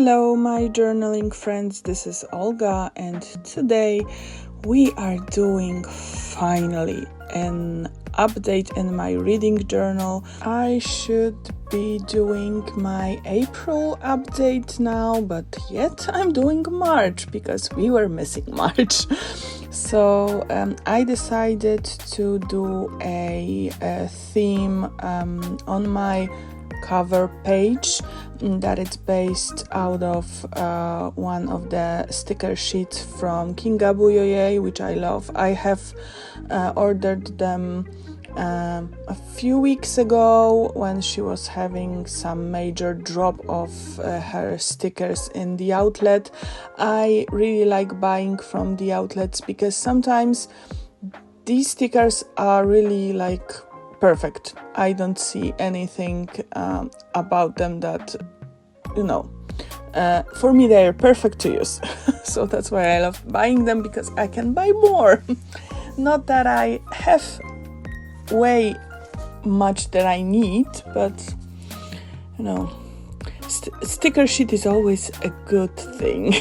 Hello my journaling friends, this is Olga and today we are doing finally an update in my reading journal. I should be doing my April update now, but yet I'm doing March because we were missing March. So I decided to do a theme on my cover page that it's based out of one of the sticker sheets from thebluechronicle.yt, which I love. I have ordered them a few weeks ago when she was having some major drop of her stickers in the outlet. I really like buying from the outlets because sometimes these stickers are really like perfect. I don't see anything about them that, for me they're perfect to use. So that's why I love buying them, because I can buy more. Not that I have way much that I need, but sticker sheet is always a good thing.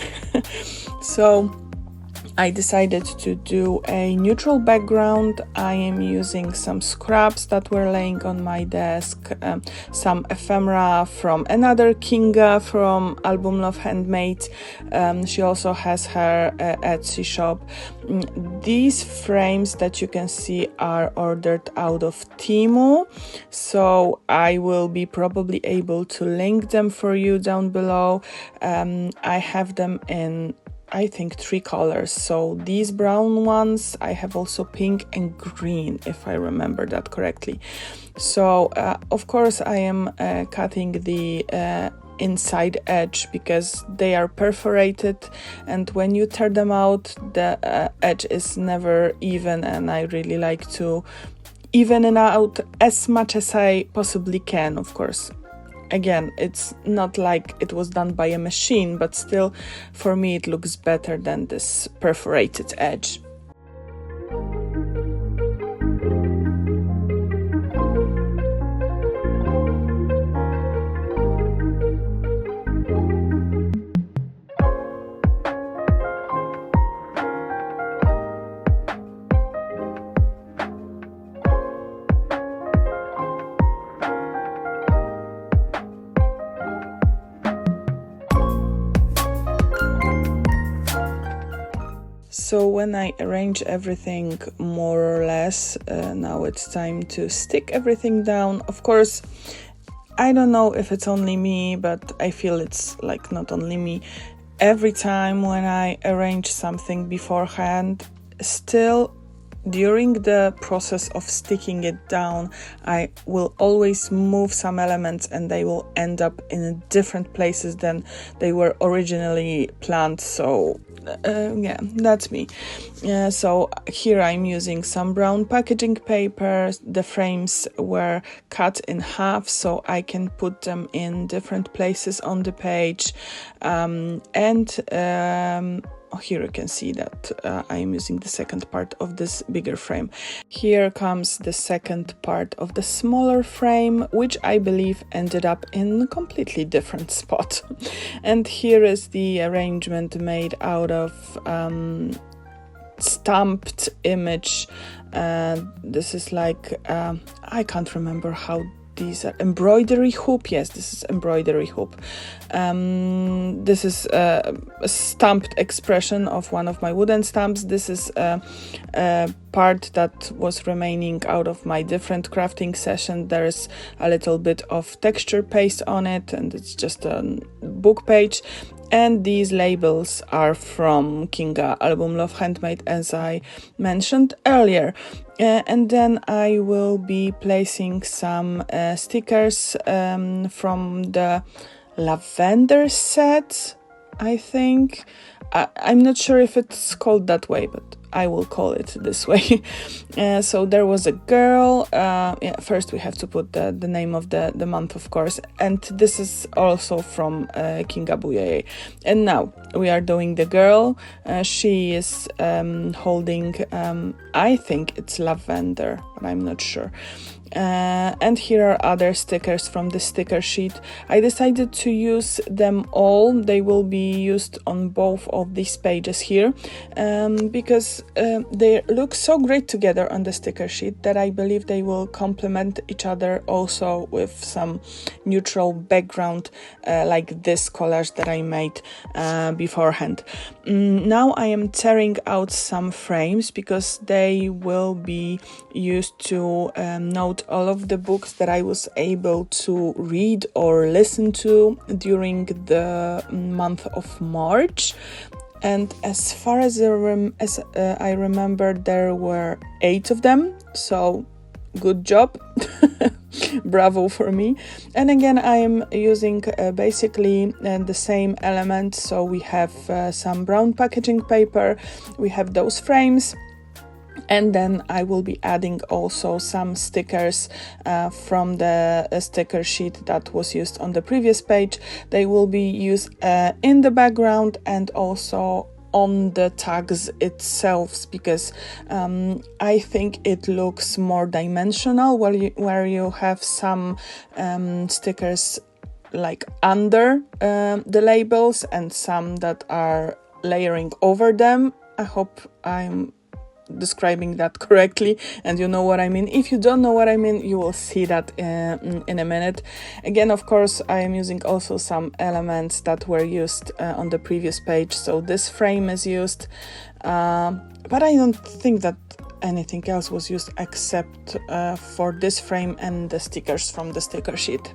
So I decided to do a neutral background. I am using some scraps that were laying on my desk, some ephemera from another Kinga from Albumlovehandmade. She also has her Etsy shop. These frames that you can see are ordered out of Temu, so I will be probably able to link them for you down below. I have them in I think 3 colors. So these brown ones, I have also pink and green, if I remember that correctly. So of course I am cutting the inside edge because they are perforated, and when you tear them out the edge is never even, and I really like to even it out as much as I possibly can. Of course, again, it's not like it was done by a machine, but still, for me, it looks better than this perforated edge. So when I arrange everything more or less, now it's time to stick everything down. Of course, I don't know if it's only me, but I feel it's like not only me. Every time when I arrange something beforehand, still during the process of sticking it down, I will always move some elements and they will end up in different places than they were originally planned. So yeah, that's me. So here I'm using some brown packaging paper. The frames were cut in half so I can put them in different places on the page, here you can see that I am using the second part of this bigger frame. Here comes the second part of the smaller frame, which I believe ended up in a completely different spot. And here is the arrangement made out of stamped image. This is like, I can't remember how these are. Embroidery hoop. Yes, this is embroidery hoop. This is a stamped expression of one of my wooden stamps. This is a part that was remaining out of my different crafting session. There is a little bit of texture paste on it, and it's just a book page. And these labels are from Kinga Albumlovehandmade, as I mentioned earlier. And then I will be placing some stickers from the lavender set, I think. I'm not sure if it's called that way, but I will call it this way. So there was a girl. Yeah, first we have to put the name of the month, of course, and this is also from Kinga Bujeye. And now we are doing the girl. She is holding, I think it's lavender, but I'm not sure. And here are other stickers from the sticker sheet. I decided to use them all. They will be used on both of these pages here, because they look so great together on the sticker sheet that I believe they will complement each other also with some neutral background, like this collage that I made beforehand. Now I am tearing out some frames because they will be used to note all of the books that I was able to read or listen to during the month of March. And as far as I remember, there were 8 of them, so good job. Bravo for me. And again, I am using basically the same elements. So we have some brown packaging paper, we have those frames, and then I will be adding also some stickers from the sticker sheet that was used on the previous page. They will be used in the background and also on the tags itself, because I think it looks more dimensional where you have some stickers like under the labels and some that are layering over them. I hope I'm describing that correctly and you know what I mean. If you don't know what I mean, you will see that in a minute. Again, of course, I am using also some elements that were used on the previous page. So this frame is used, but I don't think that anything else was used except for this frame and the stickers from the sticker sheet.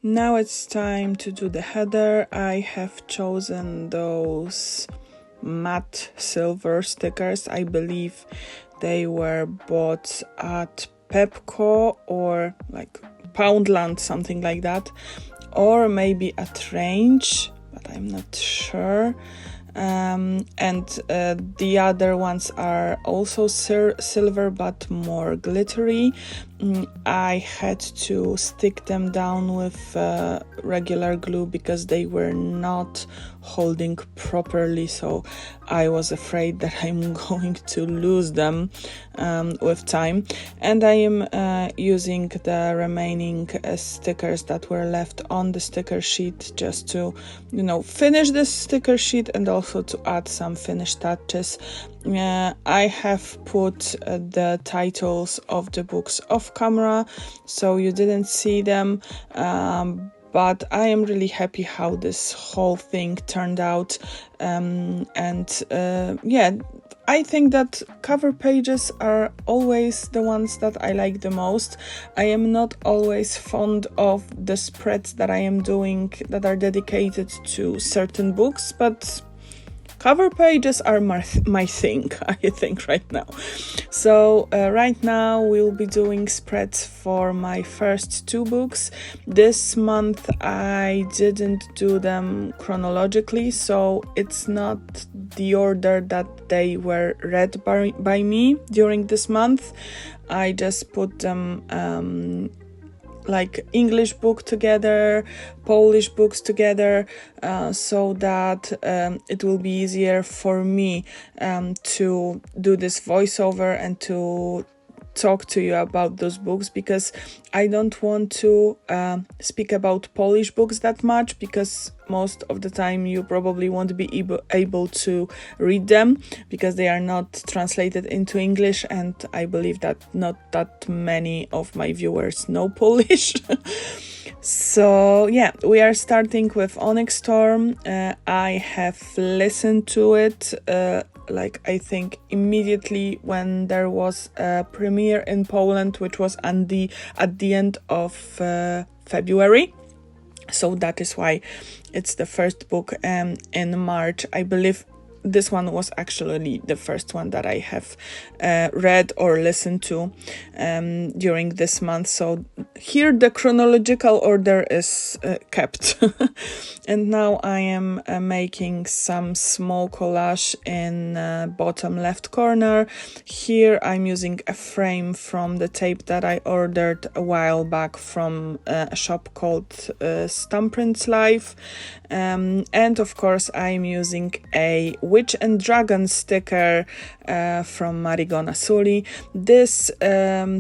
Now it's time to do the header. I have chosen those matte silver stickers. I believe they were bought at Pepco or like Poundland, something like that, or maybe at Range, but I'm not sure. And the other ones are also silver but more glittery. I had to stick them down with regular glue because they were not holding properly, so I was afraid that I'm going to lose them with time. And I am using the remaining stickers that were left on the sticker sheet just to, finish this sticker sheet and also to add some finished touches. I have put the titles of the books off camera, so you didn't see them, but I am really happy how this whole thing turned out. Yeah, I think that cover pages are always the ones that I like the most. I am not always fond of the spreads that I am doing that are dedicated to certain books, but cover pages are my thing, I think, right now. So right now we'll be doing spreads for my first 2 books. This month I didn't do them chronologically, so it's not the order that they were read by me during this month. I just put them like English book together, Polish books together, so that it will be easier for me to do this voiceover and to talk to you about those books, because I don't want to speak about Polish books that much, because most of the time you probably won't be able to read them because they are not translated into English, and I believe that not that many of my viewers know Polish. So yeah, we are starting with Onyx Storm. I have listened to it like I think immediately when there was a premiere in Poland, which was at the end of February. So that is why it's the first book in March. I believe this one was actually the first one that I have read or listened to during this month. So here the chronological order is kept. And now I am making some small collage in bottom left corner. Here I'm using a frame from the tape that I ordered a while back from a shop called Stamprint's Life. And of course I'm using a Witch and Dragon sticker from Marigona Suli. This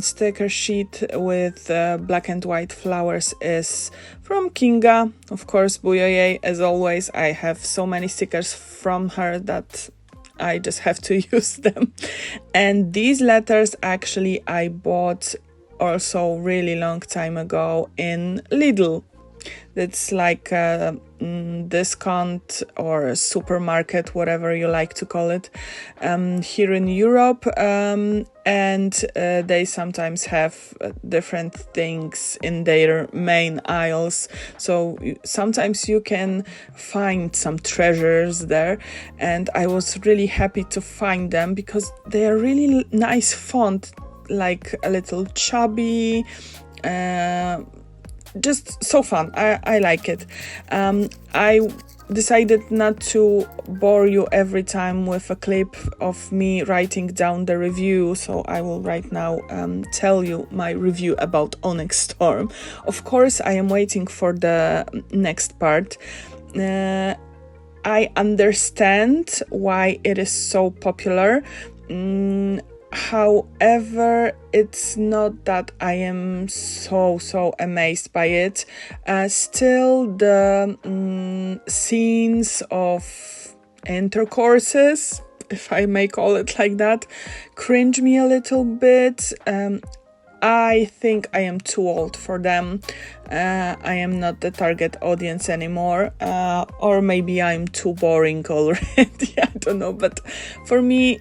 sticker sheet with black and white flowers is from Kinga, of course, Buyoye. As always, I have so many stickers from her that I just have to use them. And these letters actually I bought also really long time ago in Lidl. It's like a discount or a supermarket, whatever you like to call it, here in Europe. And they sometimes have different things in their main aisles. So sometimes you can find some treasures there. And I was really happy to find them because they are really nice font, like a little chubby, just so fun. I like it. I decided not to bore you every time with a clip of me writing down the review, so I will right now tell you my review about Onyx Storm. Of course, I am waiting for the next part. I understand why it is so popular. However, it's not that I am so amazed by it. Still, the scenes of intercourses, if I may call it like that, cringe me a little bit. I think I am too old for them. I am not the target audience anymore, or maybe I'm too boring already. I don't know, but for me,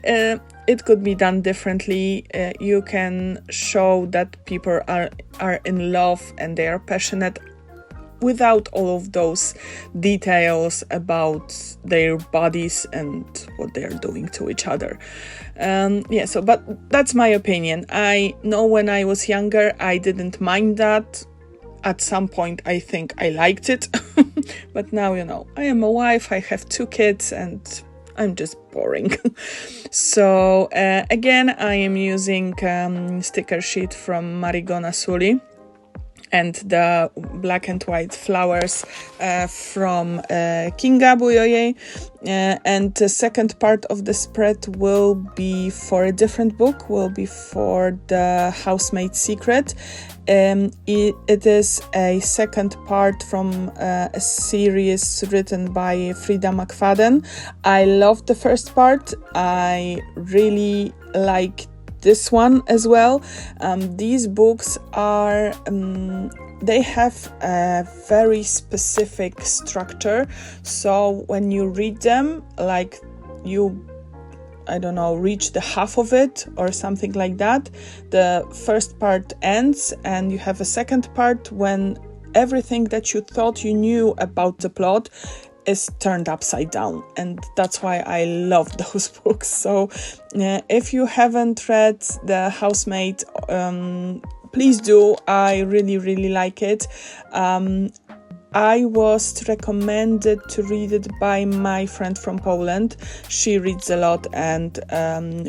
it could be done differently. You can show that people are in love and they are passionate without all of those details about their bodies and what they are doing to each other. But that's my opinion. I know when I was younger, I didn't mind that. At some point, I think I liked it. But now, I am a wife, I have 2 kids, and I'm just boring. So again, I am using sticker sheet from Marigona Suli and the black and white flowers from Kinga Buyoye. And the second part of the spread will be for a different book, will be for The Housemaid's Secret. It is a second part from a series written by Frida McFadden. I loved the first part. I really like this one as well. These books are they have a very specific structure, so when you read them, like you, I don't know, reach the half of it or something like that, the first part ends and you have a second part when everything that you thought you knew about the plot is turned upside down, and that's why I love those books. So if you haven't read The Housemaid, please do. I really like it. I was recommended to read it by my friend from Poland. She reads a lot, and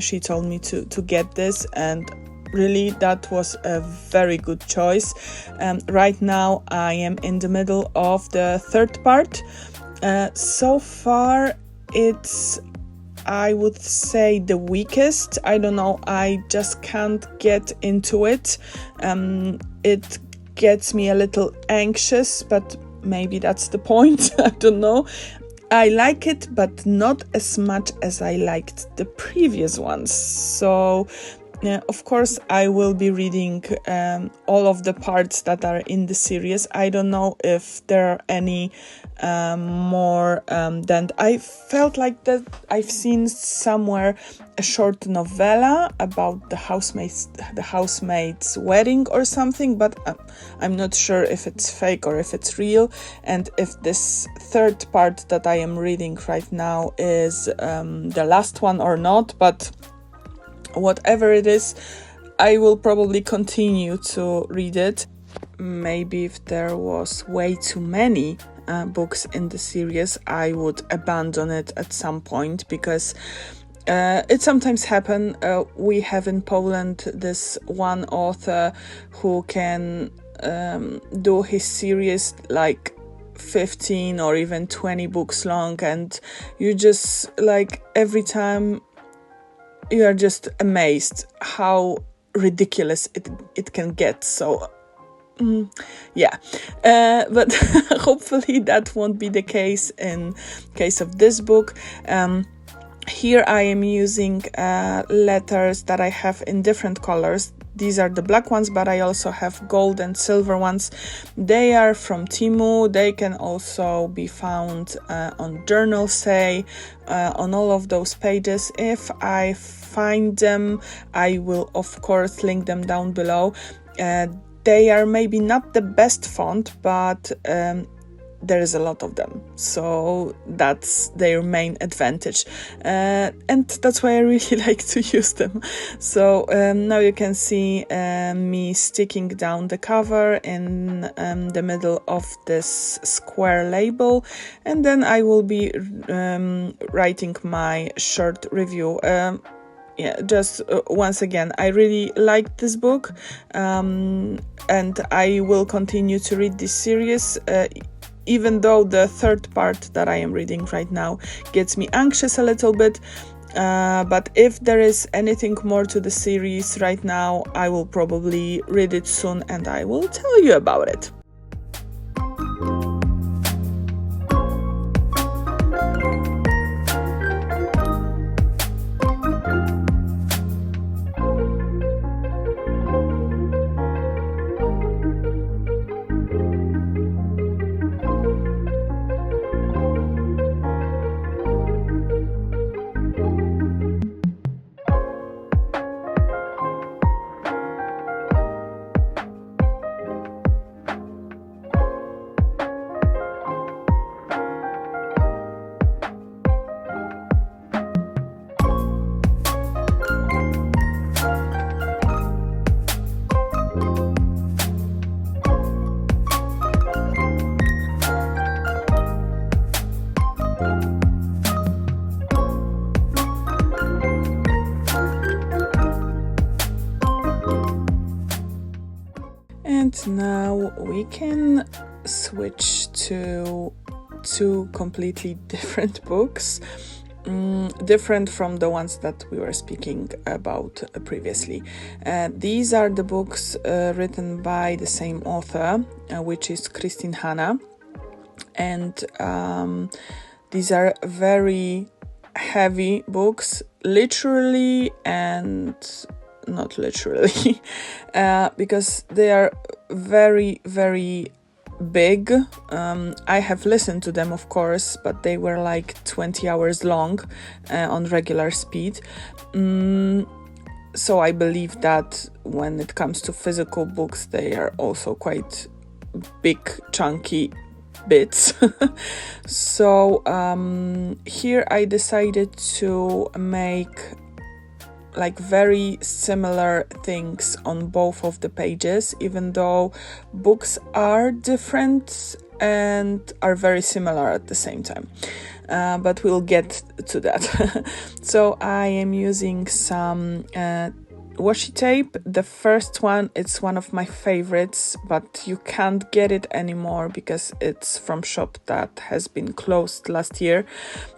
she told me to get this, and really that was a very good choice. Right now I am in the middle of the third part. So far it's, I would say, the weakest. I don't know, I just can't get into it. It gets me a little anxious, but maybe that's the point. I don't know. I like it, but not as much as I liked the previous ones. So of course I will be reading all of the parts that are in the series. I don't know if there are any more than I felt like that I've seen somewhere a short novella about the housemaid's wedding or something, but I'm not sure if it's fake or if it's real, and if this third part that I am reading right now is the last one or not. But whatever it is, I will probably continue to read it. Maybe if there was way too many books in the series, I would abandon it at some point, because it sometimes happens. We have in Poland this one author who can do his series like 15 or even 20 books long, and you just, like, every time you are just amazed how ridiculous it can get. So but hopefully that won't be the case in case of this book. Here I am using letters that I have in different colors. These are the black ones, but I also have gold and silver ones. They are from Temu. They can also be found on JOURNALSAY, on all of those pages. If I find them, I will of course link them down below. They are maybe not the best font, but there is a lot of them, so that's their main advantage, and that's why I really like to use them. So now you can see me sticking down the cover in the middle of this square label, and then I will be writing my short review. Just once again, I really liked this book, and I will continue to read this series, even though the third part that I am reading right now gets me anxious a little bit. But if there is anything more to the series right now, I will probably read it soon and I will tell you about it. And now we can switch to two completely different books, different from the ones that we were speaking about previously. These are the books written by the same author, which is Christine Hanna, and these are very heavy books, literally and not literally, because they are very, very big. I have listened to them, of course, but they were like 20 hours long on regular speed. So I believe that when it comes to physical books, they are also quite big, chunky bits. So here I decided to make like very similar things on both of the pages, even though books are different and are very similar at the same time. But we'll get to that. So I am using some washi tape. The first one, it's one of my favorites, but you can't get it anymore because it's from shop that has been closed last year,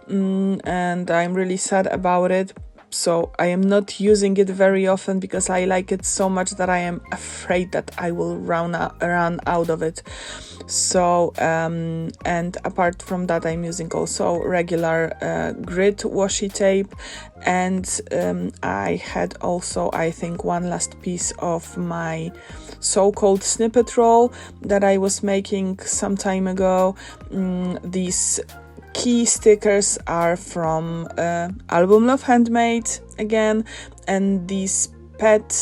and I'm really sad about it. So I am not using it very often because I like it so much that I am afraid that I will run out of it. So and apart from that, I'm using also regular grit washi tape, and I had also, I think, one last piece of my so-called snippet roll that I was making some time ago. These key stickers are from Albumlovehandmade again, and these pet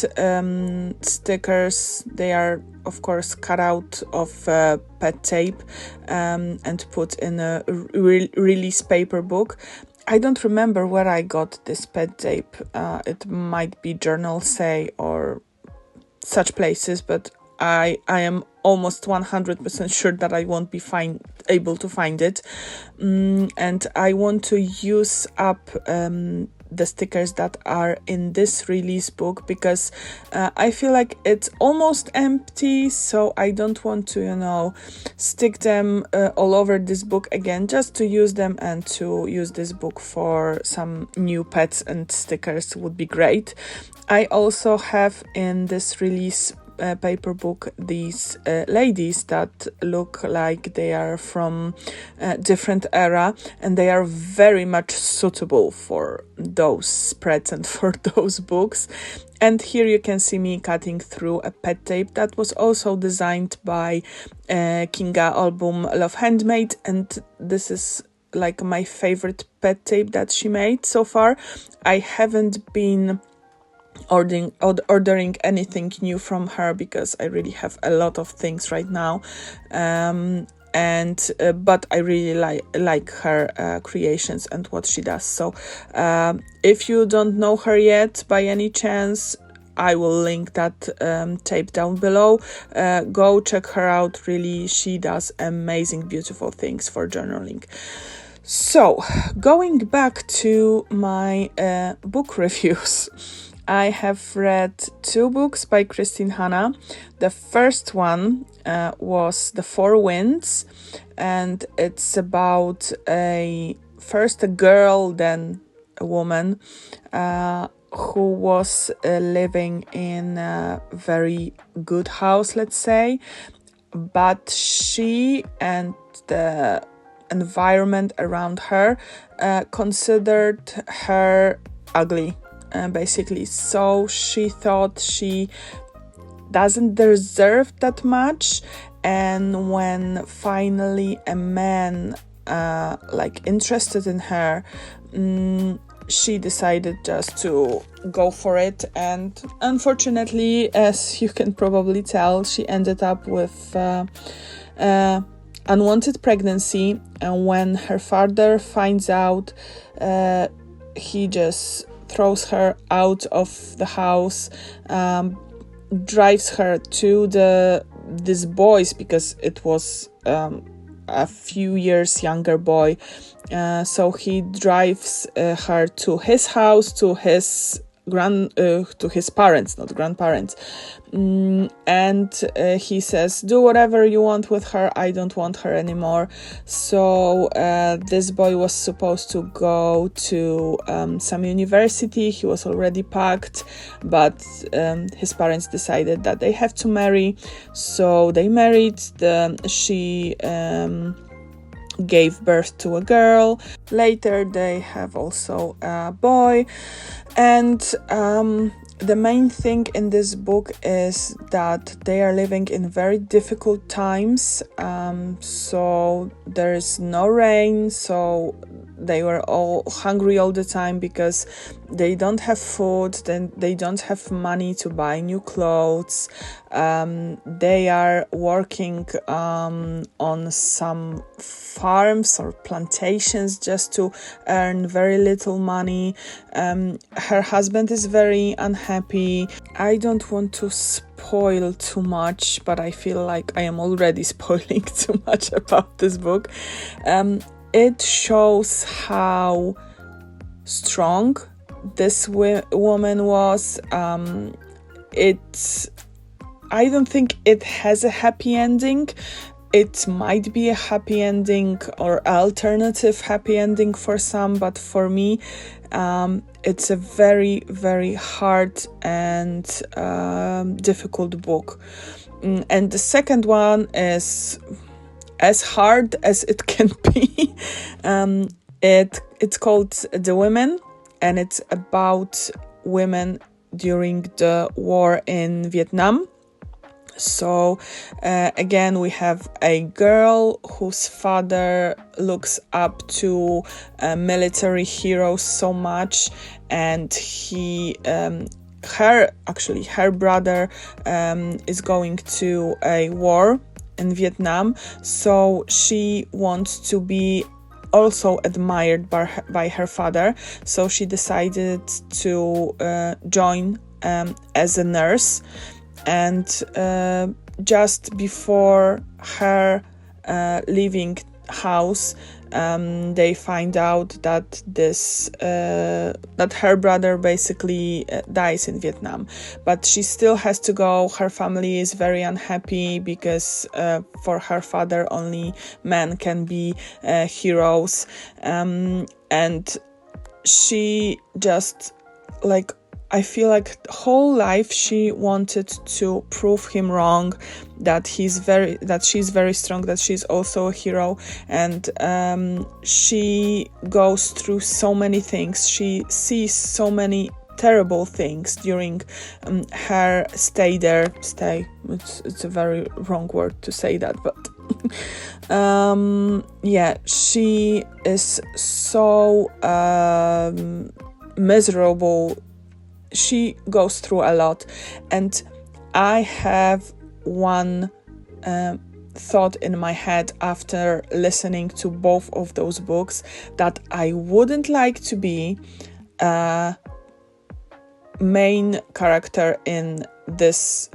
stickers, they are of course cut out of pet tape and put in a release paper book. I don't remember where I got this pet tape. It might be JOURNALSAY or such places, but I am almost 100% sure that I won't be able to find it. And I want to use up the stickers that are in this release book because I feel like it's almost empty, so I don't want to, stick them all over this book again, just to use them, and to use this book for some new pets and stickers would be great. I also have in this release paper book these ladies that look like they are from a different era, and they are very much suitable for those spreads and for those books. And here you can see me cutting through a pet tape that was also designed by Kinga Albumlovehandmade, and this is like my favorite pet tape that she made so far. I haven't been ordering anything new from her because I really have a lot of things right now, but I really like her creations and what she does. So if you don't know her yet by any chance, I will link that tape down below. Go check her out. Really, she does amazing, beautiful things for journaling. So going back to my book reviews, I have read 2 books by Christine Hanna. The first one was The Four Winds, and it's about first a girl, then a woman who was living in a very good house, let's say, but she and the environment around her considered her ugly. Basically, so she thought she doesn't deserve that much, and when finally a man interested in her, she decided just to go for it, and unfortunately, as you can probably tell, she ended up with unwanted pregnancy. And when her father finds out, he just throws her out of the house, drives her to this boy's, because it was a few years younger boy. So he drives her to his house, to his parents, not grandparents, and he says, do whatever you want with her, I don't want her anymore. So this boy was supposed to go to some university. He was already packed, but his parents decided that they have to marry, so they married. She gave birth to a girl. Later they have also a boy, and the main thing in this book is that they are living in very difficult times. So there is no rain, so they were all hungry all the time because they don't have food, then they don't have money to buy new clothes. They are working on some farms or plantations just to earn very little money. Her husband is very unhappy. I don't want to spoil too much, but I feel like I am already spoiling too much about this book. It shows how strong this woman was. I don't think it has a happy ending. It might be a happy ending or alternative happy ending for some, but for me, it's a very, very hard and difficult book. And the second one is as hard as it can be. It's called The Women, and it's about women during the war in Vietnam. So again, we have a girl whose father looks up to military heroes so much, and her brother is going to a war in Vietnam, so she wants to be also admired by her father, so she decided to join as a nurse. And just before her leaving house, they find out that that her brother basically dies in Vietnam, but she still has to go. Her family is very unhappy because for her father only men can be heroes, and she just, like, I feel like whole life she wanted to prove him wrong, that she's very strong, that she's also a hero, and she goes through so many things. She sees so many terrible things during her stay there. It's a very wrong word to say that, but she is so miserable. She goes through a lot, and I have one thought in my head after listening to both of those books, that I wouldn't like to be a main character in this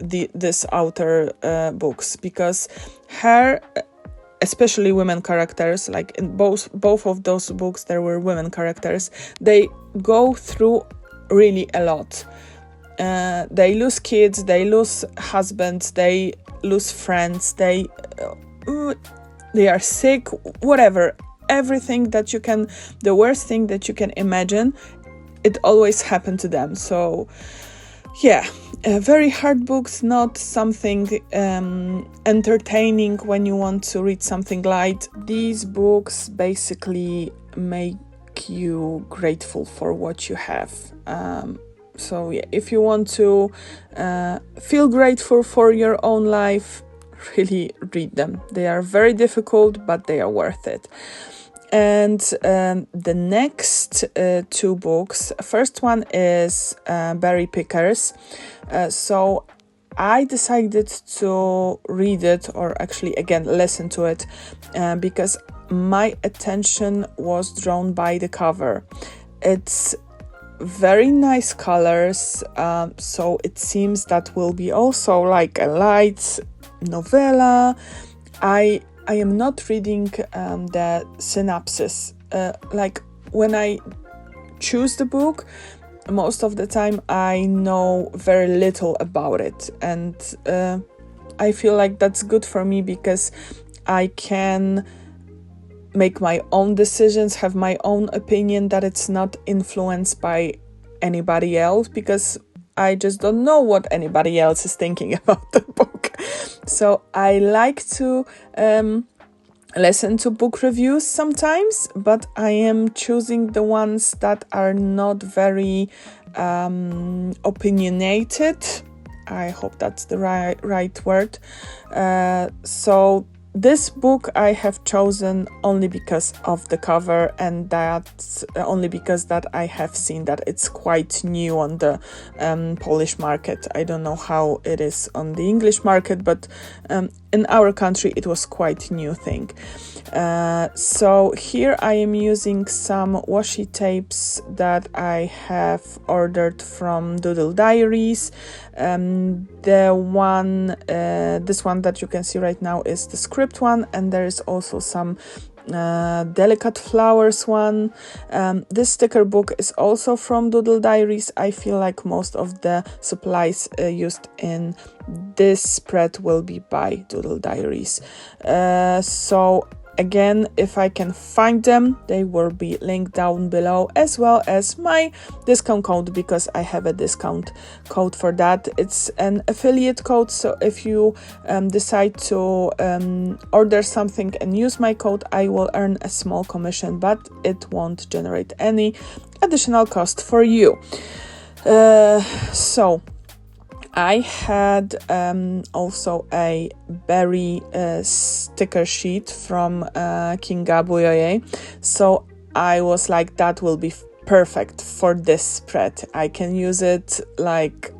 author books, because her, especially women characters, like in both of those books there were women characters, they go through really a lot. They lose kids, they lose husbands, they lose friends, they are sick, whatever, everything that you can, the worst thing that you can imagine, it always happened to them. So yeah, very hard books, not something entertaining when you want to read something light. These books basically make you grateful for what you have. So yeah, if you want to feel grateful for your own life, really read them. They are very difficult, but they are worth it. And the next two books, first one is Berry Pickers. So I decided to read it, or actually again listen to it, because my attention was drawn by the cover. It's very nice colors, so it seems that will be also like a light novella. I am not reading the synopsis. Like when I choose the book, most of the time I know very little about it, and I feel like that's good for me because I can make my own decisions, have my own opinion, that it's not influenced by anybody else, because I just don't know what anybody else is thinking about the book. So I like to listen to book reviews sometimes, but I am choosing the ones that are not very opinionated. I hope that's the right word. So this book I have chosen only because of the cover, and that's only because that I have seen that it's quite new on the Polish market. I don't know how it is on the English market, but in our country it was quite new thing. So here I am using some washi tapes that I have ordered from Doodle Diarys. This one that you can see right now is the script one, and there is also some delicate flowers one. This sticker book is also from Doodle Diarys. I feel like most of the supplies used in this spread will be by Doodle Diarys. So again, if I can find them, they will be linked down below, as well as my discount code, because I have a discount code for that. It's an affiliate code, so if you decide to order something and use my code, I will earn a small commission, but it won't generate any additional cost for you. So I had also a berry sticker sheet from thebluechronicle.yt, so I was like, that will be perfect for this spread. I can use it like,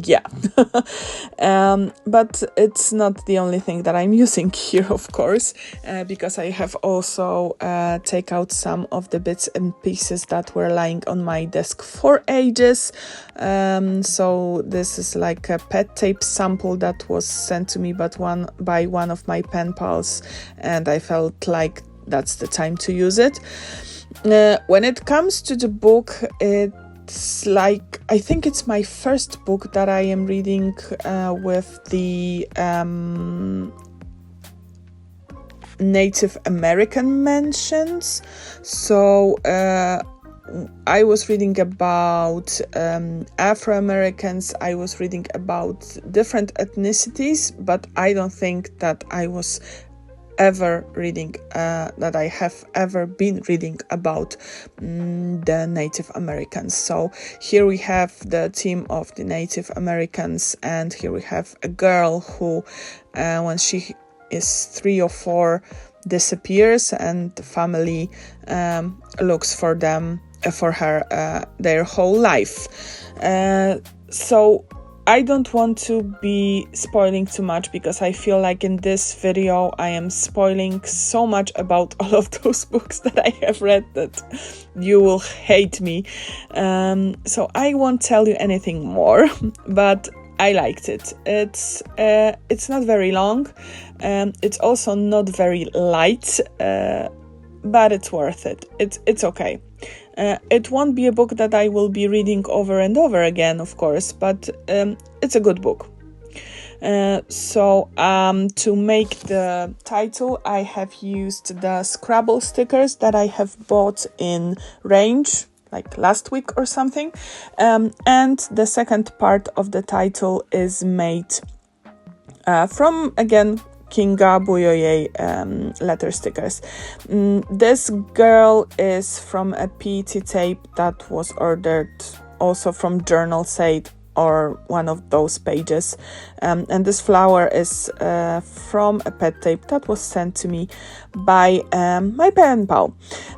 yeah. But it's not the only thing that I'm using here, of course, because I have also take out some of the bits and pieces that were lying on my desk for ages. So this is like a pet tape sample that was sent to me by one of my pen pals, and I felt like that's the time to use it. When it comes to the book, it's like, I think it's my first book that I am reading with the Native American mentions. So I was reading about Afro-Americans, I was reading about different ethnicities, but I don't think that I was ever reading that I have ever been reading about the Native Americans. So here we have the team of the Native Americans, and here we have a girl who when she is 3 or 4 disappears, and the family looks for her their whole life. So I don't want to be spoiling too much, because I feel like in this video I am spoiling so much about all of those books that I have read that you will hate me. So I won't tell you anything more, but I liked it. It's not very long, it's also not very light, but it's worth it. It's okay. It won't be a book that I will be reading over and over again, of course, but it's a good book. So to make the title, I have used the Scrabble stickers that I have bought in Range, like last week or something. And the second part of the title is made from, again, thebluechronicle.yt letter stickers. This girl is from a PET tape that was ordered also from JOURNALSAY or one of those pages, and this flower is from a pet tape that was sent to me by my pen pal.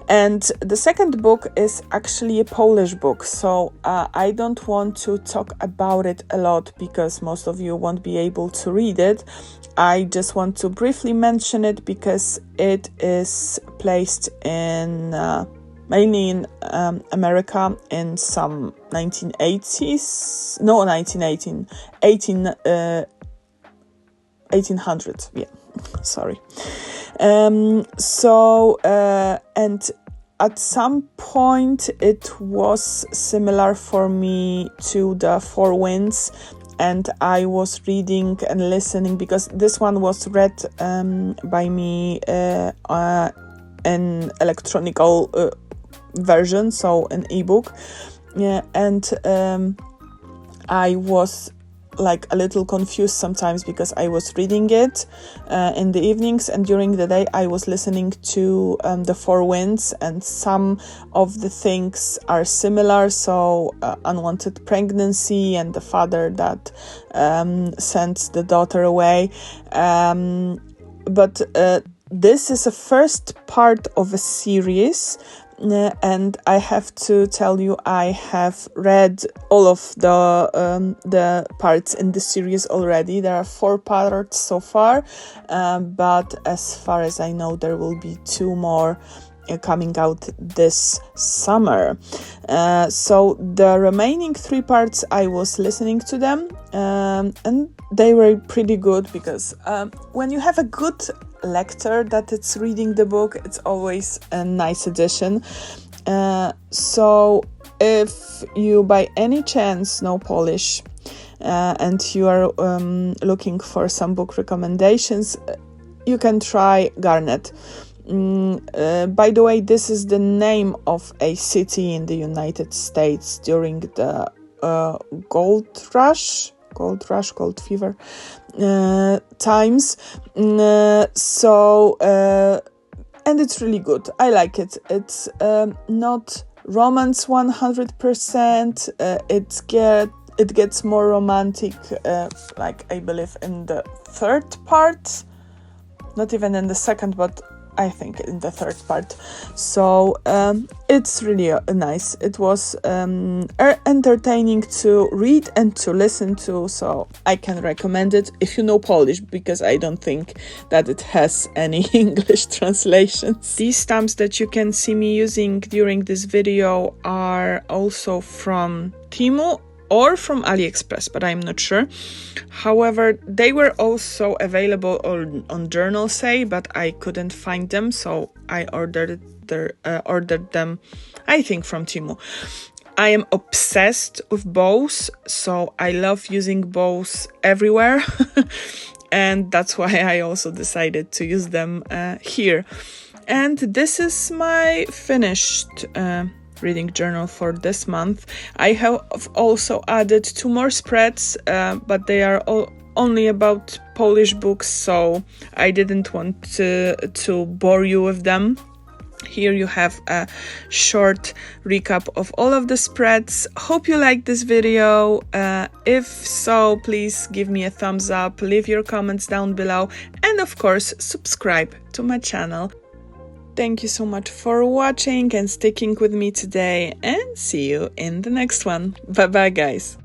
And the second book is actually a Polish book, so I don't want to talk about it a lot because most of you won't be able to read it. I just want to briefly mention it because it is placed in mainly in America in some 1800s, yeah, sorry. And at some point it was similar for me to the Four Winds, and I was reading and listening because this one was read by me in electronical version, so an ebook, yeah, and I was like a little confused sometimes because I was reading it in the evenings, and during the day I was listening to the Four Winds, and some of the things are similar. So unwanted pregnancy and the father that sends the daughter away. But this is a first part of a series. And I have to tell you, I have read all of the parts in the series already. There are 4 parts so far, but as far as I know, there will be 2 more coming out this summer. So the remaining 3 parts, I was listening to them, and they were pretty good, because when you have a good lector that it's reading the book, it's always a nice addition. So if you by any chance know Polish and you are looking for some book recommendations, you can try Garnet. By the way, this is the name of a city in the United States during the gold fever times. And it's really good. I like it. It's not romance 100%. It gets more romantic, like I believe in the 3rd part, not even in the 2nd, but I think in the 3rd part. So it's really nice. It was entertaining to read and to listen to, so I can recommend it if you know Polish, because I don't think that it has any English translations. These stamps that you can see me using during this video are also from Temu or from AliExpress, but I'm not sure. However, they were also available on JOURNALSAY, but I couldn't find them, so I ordered them, I think, from Temu. I am obsessed with bows, so I love using bows everywhere. And that's why I also decided to use them here. And this is my finished reading journal for this month. I have also added 2 more spreads, but they are only about Polish books, so I didn't want to bore you with them. Here you have a short recap of all of the spreads. Hope you liked this video. If so, please give me a thumbs up, leave your comments down below, and of course subscribe to my channel. Thank you so much for watching and sticking with me today, and see you in the next one. Bye bye, guys.